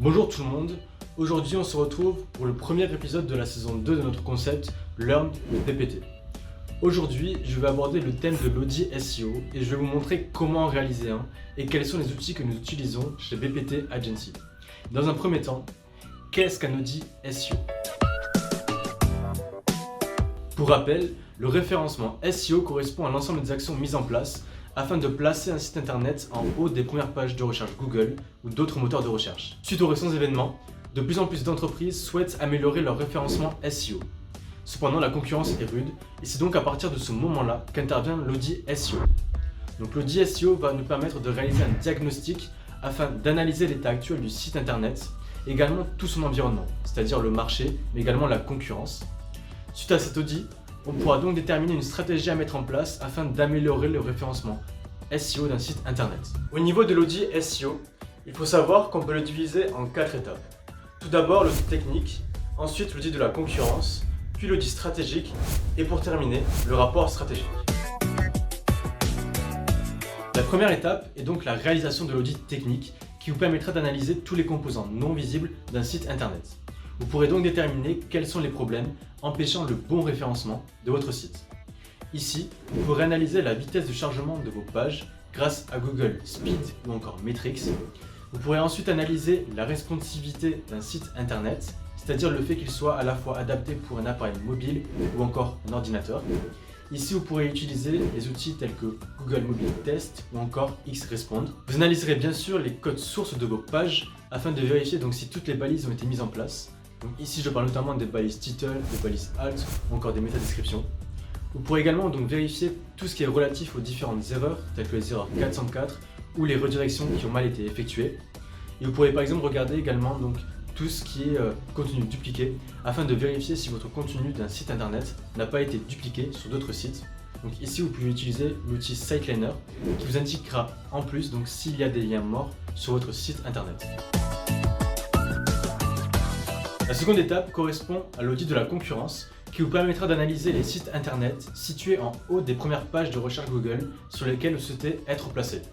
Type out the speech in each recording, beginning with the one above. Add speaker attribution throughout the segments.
Speaker 1: Bonjour tout le monde, aujourd'hui on se retrouve pour le premier épisode de la saison 2 de notre concept Learn with PPT. Aujourd'hui, je vais aborder le thème de l'audit SEO et je vais vous montrer comment en réaliser un et quels sont les outils que nous utilisons chez BPT Agency. Dans un premier temps, qu'est-ce qu'un audit SEO? Pour rappel, le référencement SEO correspond à l'ensemble des actions mises en place afin de placer un site internet en haut des premières pages de recherche Google ou d'autres moteurs de recherche. Suite aux récents événements, de plus en plus d'entreprises souhaitent améliorer leur référencement SEO. Cependant, la concurrence est rude et c'est donc à partir de ce moment-là qu'intervient l'audit SEO. Donc l'audit SEO va nous permettre de réaliser un diagnostic afin d'analyser l'état actuel du site internet, également tout son environnement, c'est-à-dire le marché, mais également la concurrence. Suite à cet audit, on pourra donc déterminer une stratégie à mettre en place afin d'améliorer le référencement SEO d'un site internet. Au niveau de l'audit SEO, il faut savoir qu'on peut le diviser en 4 étapes. Tout d'abord l'audit technique, ensuite l'audit de la concurrence, puis l'audit stratégique et pour terminer, le rapport stratégique. La première étape est donc la réalisation de l'audit technique qui vous permettra d'analyser tous les composants non visibles d'un site internet. Vous pourrez donc déterminer quels sont les problèmes empêchant le bon référencement de votre site. Ici, vous pourrez analyser la vitesse de chargement de vos pages grâce à Google Speed ou encore Metrics. Vous pourrez ensuite analyser la responsivité d'un site internet, c'est-à-dire le fait qu'il soit à la fois adapté pour un appareil mobile ou encore un ordinateur. Ici, vous pourrez utiliser les outils tels que Google Mobile Test ou encore Xrespond. Vous analyserez bien sûr les codes sources de vos pages afin de vérifier donc si toutes les balises ont été mises en place. Donc ici, je parle notamment des balises title, des balises alt ou encore des métadescriptions. Vous pourrez également donc vérifier tout ce qui est relatif aux différentes erreurs, telles que les erreurs 404 ou les redirections qui ont mal été effectuées. Et vous pourrez par exemple regarder également donc tout ce qui est contenu dupliqué afin de vérifier si votre contenu d'un site internet n'a pas été dupliqué sur d'autres sites. Donc ici, vous pouvez utiliser l'outil Siteliner qui vous indiquera en plus donc s'il y a des liens morts sur votre site internet. La seconde étape correspond à l'audit de la concurrence qui vous permettra d'analyser les sites internet situés en haut des premières pages de recherche Google sur lesquels vous souhaitez être placé.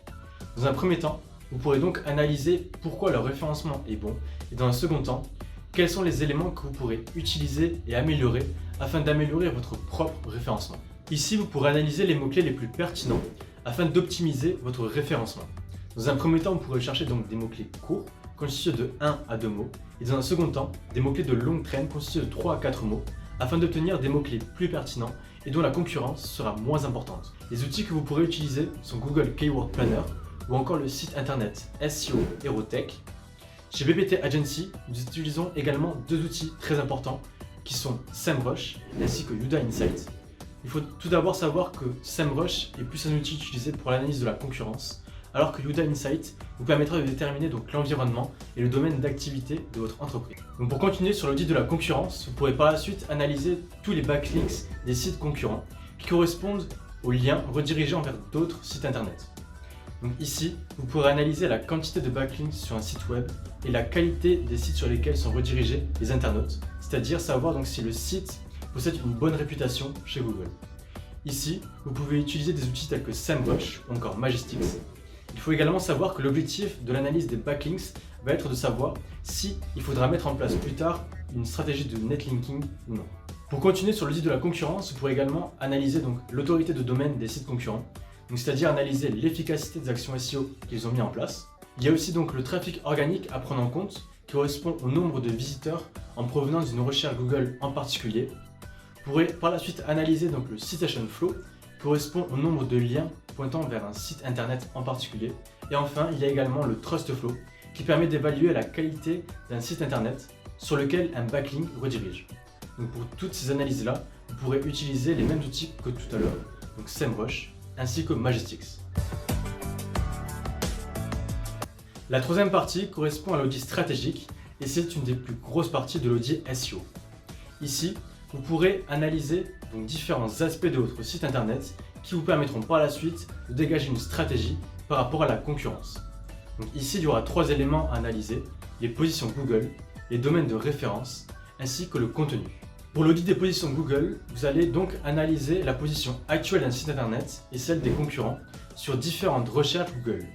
Speaker 1: Dans un premier temps, vous pourrez donc analyser pourquoi leur référencement est bon et dans un second temps, quels sont les éléments que vous pourrez utiliser et améliorer afin d'améliorer votre propre référencement. Ici, vous pourrez analyser les mots-clés les plus pertinents afin d'optimiser votre référencement. Dans un premier temps, vous pourrez chercher donc des mots-clés courts constitués de 1 à 2 mots et dans un second temps, des mots-clés de longue traîne constitués de 3 à 4 mots afin d'obtenir des mots-clés plus pertinents et dont la concurrence sera moins importante. Les outils que vous pourrez utiliser sont Google Keyword Planner ou encore le site internet SEO Herotech. Chez BPT Agency, nous utilisons également deux outils très importants qui sont SEMrush ainsi que Youdá Insight. Il faut tout d'abord savoir que SEMrush est plus un outil utilisé pour l'analyse de la concurrence, alors que Youdá Insight vous permettra de déterminer donc l'environnement et le domaine d'activité de votre entreprise. Donc pour continuer sur l'audit de la concurrence, vous pourrez par la suite analyser tous les backlinks des sites concurrents qui correspondent aux liens redirigés vers d'autres sites internet. Donc ici, vous pourrez analyser la quantité de backlinks sur un site web et la qualité des sites sur lesquels sont redirigés les internautes, c'est-à-dire savoir donc si le site possède une bonne réputation chez Google. Ici, vous pouvez utiliser des outils tels que SEMrush ou encore Magistix. Il faut également savoir que l'objectif de l'analyse des backlinks va être de savoir si il faudra mettre en place plus tard une stratégie de netlinking ou non. Pour continuer sur l'audit de la concurrence, vous pourrez également analyser donc l'autorité de domaine des sites concurrents, c'est-à-dire analyser l'efficacité des actions SEO qu'ils ont mis en place. Il y a aussi donc le trafic organique à prendre en compte qui correspond au nombre de visiteurs en provenance d'une recherche Google en particulier. Vous pourrez par la suite analyser donc le citation flow qui correspond au nombre de liens pointant vers un site internet en particulier. Et enfin, il y a également le trust flow qui permet d'évaluer la qualité d'un site internet sur lequel un backlink redirige. Donc pour toutes ces analyses-là, vous pourrez utiliser les mêmes outils que tout à l'heure, donc SEMrush ainsi que Magistix. La troisième partie correspond à l'audit stratégique et c'est une des plus grosses parties de l'audit SEO. Ici, vous pourrez analyser donc différents aspects de votre site internet qui vous permettront par la suite de dégager une stratégie par rapport à la concurrence. Donc ici, il y aura 3 éléments à analyser, les positions Google, les domaines de référence ainsi que le contenu. Pour l'audit des positions Google, vous allez donc analyser la position actuelle d'un site internet et celle des concurrents sur différentes recherches Google.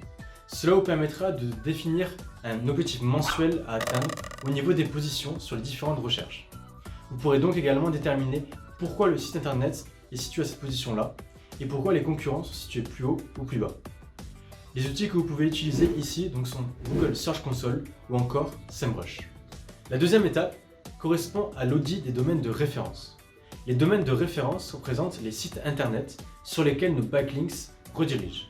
Speaker 1: Cela vous permettra de définir un objectif mensuel à atteindre au niveau des positions sur les différentes recherches. Vous pourrez donc également déterminer pourquoi le site internet est situé à cette position-là et pourquoi les concurrents sont situés plus haut ou plus bas. Les outils que vous pouvez utiliser ici donc sont Google Search Console ou encore SEMrush. La deuxième étape correspond à l'audit des domaines de référence. Les domaines de référence représentent les sites internet sur lesquels nos backlinks redirigent.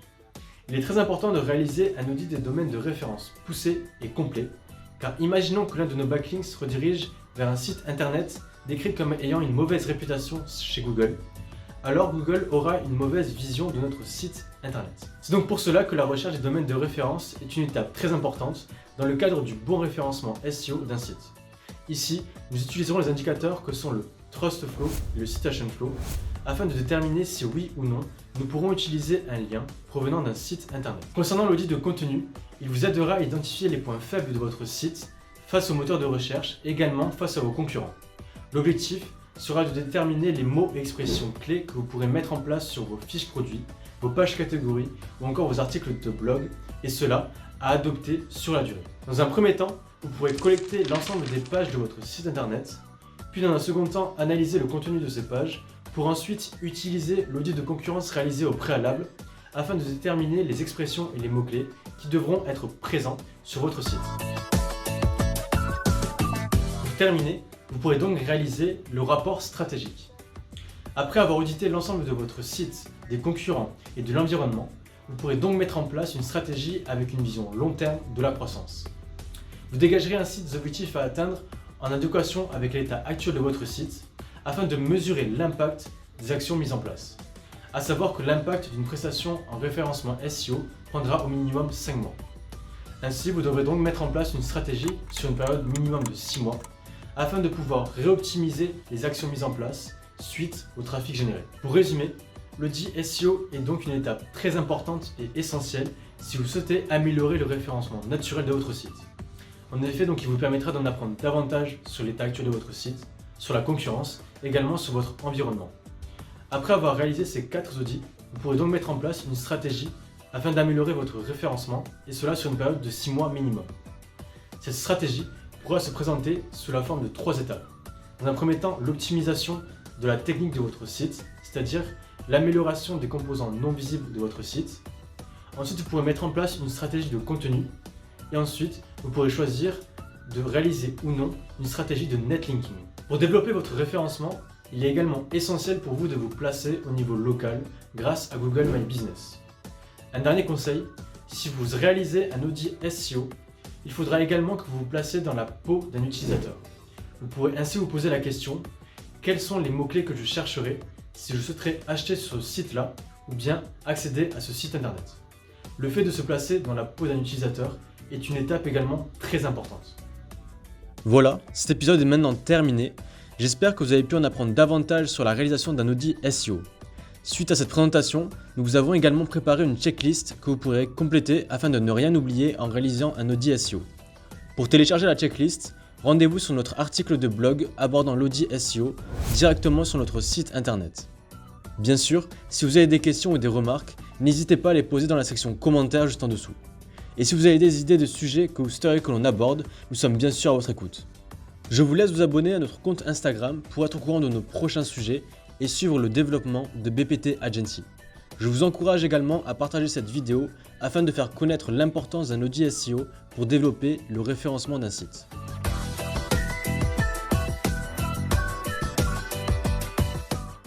Speaker 1: Il est très important de réaliser un audit des domaines de référence poussé et complet, car imaginons que l'un de nos backlinks redirige vers un site internet décrit comme ayant une mauvaise réputation chez Google, alors Google aura une mauvaise vision de notre site internet. C'est donc pour cela que la recherche des domaines de référence est une étape très importante dans le cadre du bon référencement SEO d'un site. Ici, nous utiliserons les indicateurs que sont le TrustFlow et le CitationFlow afin de déterminer si oui ou non nous pourrons utiliser un lien provenant d'un site internet. Concernant l'audit de contenu, il vous aidera à identifier les points faibles de votre site face au moteur de recherche et également face à vos concurrents. L'objectif sera de déterminer les mots et expressions clés que vous pourrez mettre en place sur vos fiches produits, vos pages catégories ou encore vos articles de blog, et cela à adopter sur la durée. Dans un premier temps, vous pourrez collecter l'ensemble des pages de votre site internet, puis dans un second temps analyser le contenu de ces pages pour ensuite utiliser l'audit de concurrence réalisé au préalable afin de déterminer les expressions et les mots-clés qui devront être présents sur votre site. Pour terminer, vous pourrez donc réaliser le rapport stratégique. Après avoir audité l'ensemble de votre site, des concurrents et de l'environnement, vous pourrez donc mettre en place une stratégie avec une vision long terme de la croissance. Vous dégagerez ainsi des objectifs à atteindre en adéquation avec l'état actuel de votre site afin de mesurer l'impact des actions mises en place. À savoir que l'impact d'une prestation en référencement SEO prendra au minimum 5 mois. Ainsi, vous devrez donc mettre en place une stratégie sur une période minimum de 6 mois afin de pouvoir réoptimiser les actions mises en place suite au trafic généré. Pour résumer, l'audit SEO est donc une étape très importante et essentielle si vous souhaitez améliorer le référencement naturel de votre site. En effet, donc, il vous permettra d'en apprendre davantage sur l'état actuel de votre site, sur la concurrence, également sur votre environnement. Après avoir réalisé ces 4 audits, vous pourrez donc mettre en place une stratégie afin d'améliorer votre référencement, et cela sur une période de 6 mois minimum. Cette stratégie pourra se présenter sous la forme de 3 étapes. Dans un premier temps, l'optimisation de la technique de votre site, c'est-à-dire l'amélioration des composants non visibles de votre site. Ensuite, vous pourrez mettre en place une stratégie de contenu. Et ensuite, vous pourrez choisir de réaliser ou non une stratégie de netlinking. Pour développer votre référencement, il est également essentiel pour vous de vous placer au niveau local grâce à Google My Business. Un dernier conseil, si vous réalisez un audit SEO, il faudra également que vous vous placez dans la peau d'un utilisateur. Vous pourrez ainsi vous poser la question, quels sont les mots-clés que je chercherai si je souhaiterais acheter sur ce site-là ou bien accéder à ce site internet. Le fait de se placer dans la peau d'un utilisateur est une étape également très importante.
Speaker 2: Voilà, cet épisode est maintenant terminé. J'espère que vous avez pu en apprendre davantage sur la réalisation d'un audit SEO. Suite à cette présentation, nous vous avons également préparé une checklist que vous pourrez compléter afin de ne rien oublier en réalisant un audit SEO. Pour télécharger la checklist, rendez-vous sur notre article de blog abordant l'audit SEO directement sur notre site internet. Bien sûr, si vous avez des questions ou des remarques, n'hésitez pas à les poser dans la section commentaires juste en dessous. Et si vous avez des idées de sujets que vous souhaiteriez que l'on aborde, nous sommes bien sûr à votre écoute. Je vous laisse vous abonner à notre compte Instagram pour être au courant de nos prochains sujets et suivre le développement de BPT Agency. Je vous encourage également à partager cette vidéo afin de faire connaître l'importance d'un audit SEO pour développer le référencement d'un site.